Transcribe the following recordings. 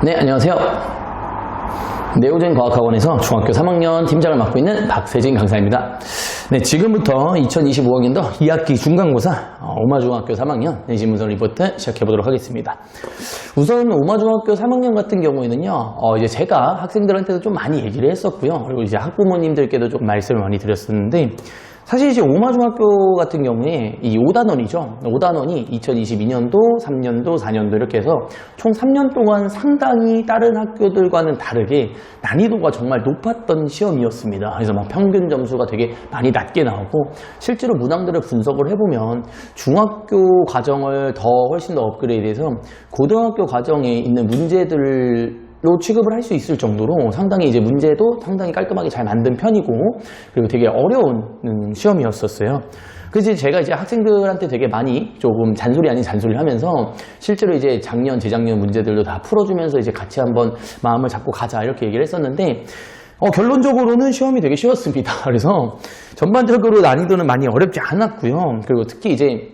네, 안녕하세요. 네오젠 과학학원에서 중학교 3학년 팀장을 맡고 있는 박세진 강사입니다. 네, 지금부터 2025학년도 2학기 중간고사 오마중학교 3학년 내신 문서 리포트 시작해보도록 하겠습니다. 우선 오마중학교 3학년 같은 경우에는요, 이제 제가 학생들한테도 좀 많이 얘기를 했었고요. 그리고 이제 학부모님들께도 좀 말씀을 많이 드렸었는데, 사실 이제 오마중학교 같은 경우에 이 5단원이죠. 5단원이 2022년도, 3년도, 4년도 이렇게 해서 총 3년 동안 상당히 다른 학교들과는 다르게 난이도가 정말 높았던 시험이었습니다. 그래서 막 평균 점수가 되게 많이 낮게 나오고, 실제로 문항들을 분석을 해보면 중학교 과정을 훨씬 더 업그레이드해서 고등학교 과정에 있는 문제들을 취급을 할 수 있을 정도로 상당히 이제 문제도 상당히 깔끔하게 잘 만든 편이고, 그리고 되게 어려운 시험이었었어요. 그래서 제가 이제 학생들한테 되게 많이 조금 잔소리 아닌 잔소리를 하면서 실제로 이제 작년, 재작년 문제들도 다 풀어주면서 이제 같이 한번 마음을 잡고 가자 이렇게 얘기를 했었는데, 결론적으로는 시험이 되게 쉬웠습니다. 그래서 전반적으로 난이도는 많이 어렵지 않았고요. 그리고 특히 이제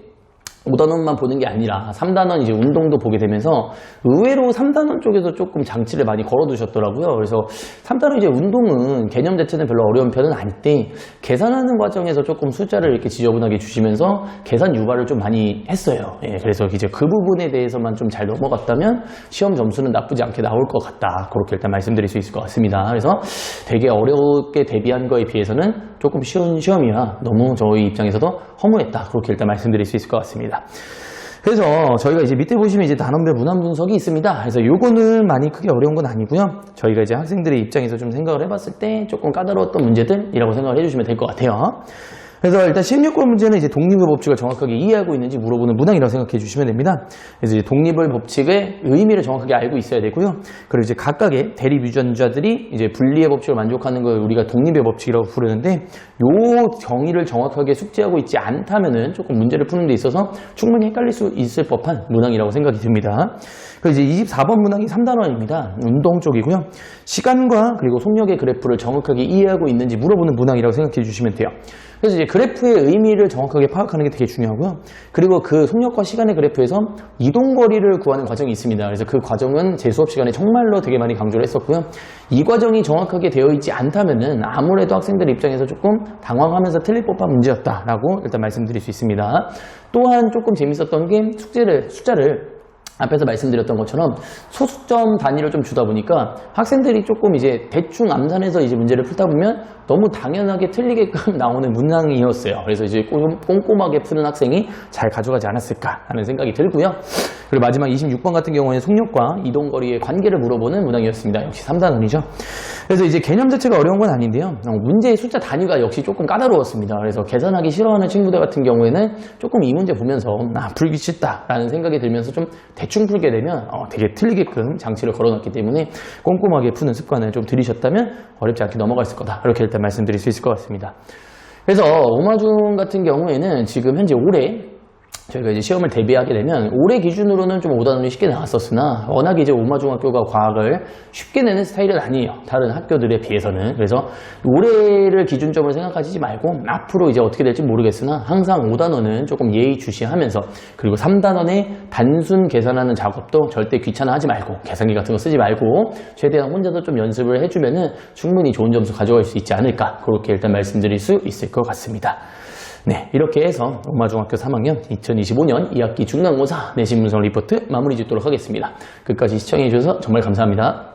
5단원만 보는 게 아니라 3단원 이제 운동도 보게 되면서 의외로 3단원 쪽에서 조금 장치를 많이 걸어두셨더라고요. 그래서 3단원 이제 운동은 개념 자체는 별로 어려운 편은 아닌데, 계산하는 과정에서 조금 숫자를 이렇게 지저분하게 주시면서 계산 유발을 좀 많이 했어요. 예, 그래서 이제 그 부분에 대해서만 좀 잘 넘어갔다면 시험 점수는 나쁘지 않게 나올 것 같다. 그렇게 일단 말씀드릴 수 있을 것 같습니다. 그래서 되게 어렵게 대비한 거에 비해서는 조금 쉬운 시험이라 너무 저희 입장에서도 허무했다. 그렇게 일단 말씀드릴 수 있을 것 같습니다. 그래서 저희가 이제 밑에 보시면 이제 단원별 문항 분석이 있습니다. 그래서 요거는 많이 크게 어려운 건 아니고요. 저희가 이제 학생들의 입장에서 좀 생각을 해봤을 때 조금 까다로웠던 문제들이라고 생각을 해주시면 될 것 같아요. 그래서 일단 16번 문제는 이제 독립의 법칙을 정확하게 이해하고 있는지 물어보는 문항이라고 생각해 주시면 됩니다. 그래서 이제 독립의 법칙의 의미를 정확하게 알고 있어야 되고요. 그리고 이제 각각의 대립 유전자들이 이제 분리의 법칙을 만족하는 걸 우리가 독립의 법칙이라고 부르는데, 요 정의를 정확하게 숙지하고 있지 않다면은 조금 문제를 푸는 데 있어서 충분히 헷갈릴 수 있을 법한 문항이라고 생각이 듭니다. 그리고 이제 24번 문항이 3단원입니다. 운동 쪽이고요. 시간과 그리고 속력의 그래프를 정확하게 이해하고 있는지 물어보는 문항이라고 생각해 주시면 돼요. 그래서 이제 그래프의 의미를 정확하게 파악하는 게 되게 중요하고요. 그리고 그 속력과 시간의 그래프에서 이동거리를 구하는 과정이 있습니다. 그래서 그 과정은 제 수업 시간에 정말로 되게 많이 강조를 했었고요. 이 과정이 정확하게 되어 있지 않다면은 아무래도 학생들 입장에서 조금 당황하면서 틀릴 법한 문제였다라고 일단 말씀드릴 수 있습니다. 또한 조금 재밌었던 게 숫자를 앞에서 말씀드렸던 것처럼 소수점 단위를 좀 주다 보니까 학생들이 조금 이제 대충 암산해서 이제 문제를 풀다 보면 너무 당연하게 틀리게끔 나오는 문항이었어요. 그래서 이제 꼼꼼하게 푸는 학생이 잘 가져가지 않았을까 하는 생각이 들고요. 그리고 마지막 26번 같은 경우에는 속력과 이동거리의 관계를 물어보는 문항이었습니다. 역시 3단원이죠. 그래서 이제 개념 자체가 어려운 건 아닌데요. 문제의 숫자 단위가 역시 조금 까다로웠습니다. 그래서 계산하기 싫어하는 친구들 같은 경우에는 조금 이 문제 보면서 풀기 쉽다라는 생각이 들면서 좀 대충 풀게 되면 되게 틀리게끔 장치를 걸어놨기 때문에 꼼꼼하게 푸는 습관을 좀 들이셨다면 어렵지 않게 넘어갈 거다. 이렇게 일단 말씀드릴 수 있을 것 같습니다. 그래서 오마중 같은 경우에는 지금 현재 올해 저희가 이제 시험을 대비하게 되면 올해 기준으로는 좀 5단원이 쉽게 나왔었으나, 워낙 이제 오마중학교가 과학을 쉽게 내는 스타일은 아니에요. 다른 학교들에 비해서는. 그래서 올해를 기준점으로 생각하시지 말고 앞으로 이제 어떻게 될지 모르겠으나 항상 5단원은 조금 예의주시하면서, 그리고 3단원의 단순 계산하는 작업도 절대 귀찮아하지 말고 계산기 같은 거 쓰지 말고 최대한 혼자서 좀 연습을 해주면은 충분히 좋은 점수 가져갈 수 있지 않을까, 그렇게 일단 말씀드릴 수 있을 것 같습니다. 네, 이렇게 해서 오마중학교 3학년 2025년 2학기 중간고사 내신 문서 리포트 마무리 짓도록 하겠습니다. 끝까지 시청해주셔서 정말 감사합니다.